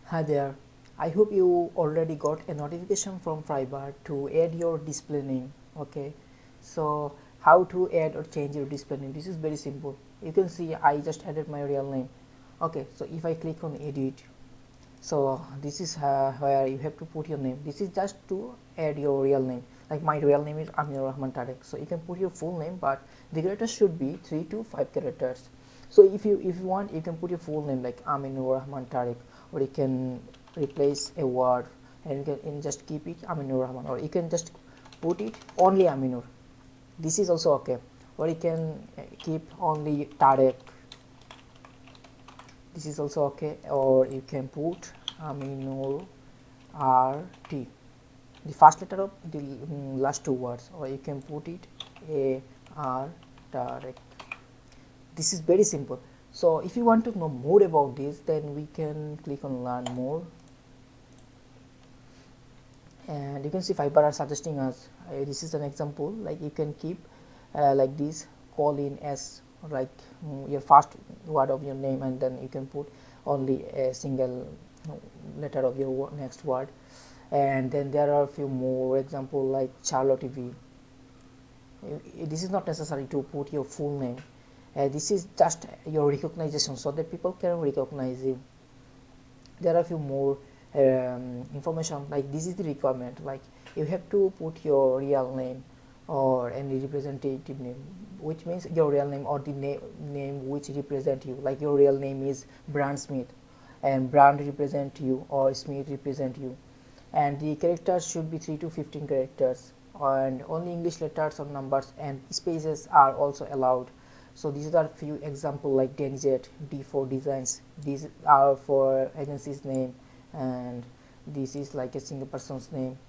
Hi there. I hope you already got a notification from Fiverr to add your display name. Okay, so how to add or change your display name? This is very simple. You can see I just added my real name. Okay, so if I click on edit, so this is where you have to put your name. This is just to add your real name. Like my real name is Aminur Rahman Tarek. So you can put your full name, but the characters should be 3 to 5 characters. So if you want, you can put your full name like Aminur Rahman Tarek, or you can replace a word and you can just keep it Aminur Rahman, or you can just put it only Aminur. This is also okay. Or you can keep only Tarek. This is also okay. Or you can put Aminur RT, the first letter of the last two words, or you can put it A R Tarek. This is very simple. So if you want to know more about this, then we can click on learn more, and you can see Fiverr are suggesting us this is an example, like you can keep like this, call in as like your first word of your name, and then you can put only a single letter of your next word. And then there are a few more example like Charlotte TV. This is not necessary to put your full name. This is just your recognition, so that people can recognize you. There are a few more information, like this is the requirement, like you have to put your real name or any representative name, which means your real name or the name which represent you. Like your real name is Brand Smith, and Brand represent you, or Smith represent you, and the characters should be 3 to 15 characters, and only English letters or numbers, and spaces are also allowed. So these are few example like DNZ, D4 designs. These are for agency's name, and this is like a single person's name.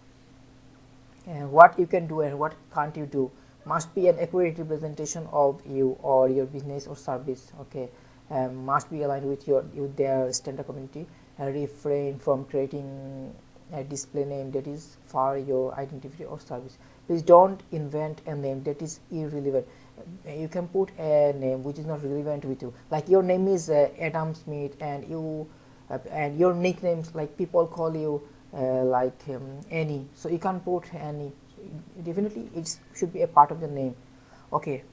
And what you can do and what can't you do must be an accurate representation of you or your business or service. Okay, must be aligned with their standard community, and refrain from creating a display name that is for your identity or service. Please don't invent a name that is irrelevant. You can put a name which is not relevant with you, like your name is Adam Smith, and and your nicknames, like people call you like Annie, so you can't put Annie. Definitely it should be a part of the name. Okay,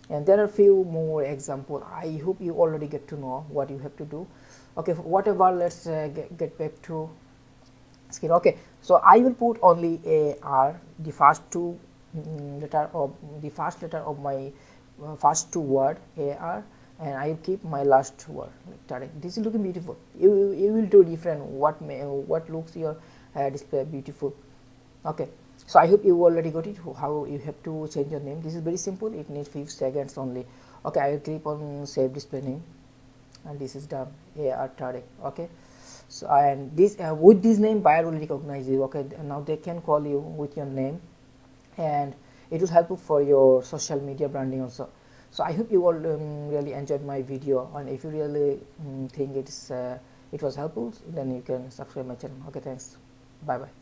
and there are a few more example. I hope you already get to know what you have to do. Okay, whatever, let's get back to screen. Okay, so I will put only a R, the first two letter of my first two word AR, and I will keep my last word like Tarek. This is looking beautiful. You will do different what looks your display beautiful. Okay, so I hope you already got it, how you have to change your name. This is very simple, it needs few seconds only. Okay, I will click on save display name, and this is done, AR Tarek. Okay, so and this with this name buyer will recognize you. Okay, now they can call you with your name, and it will help you for your social media branding also. So I hope you all really enjoyed my video, and if you really think it was helpful, then you can subscribe my channel. Okay, thanks, bye bye.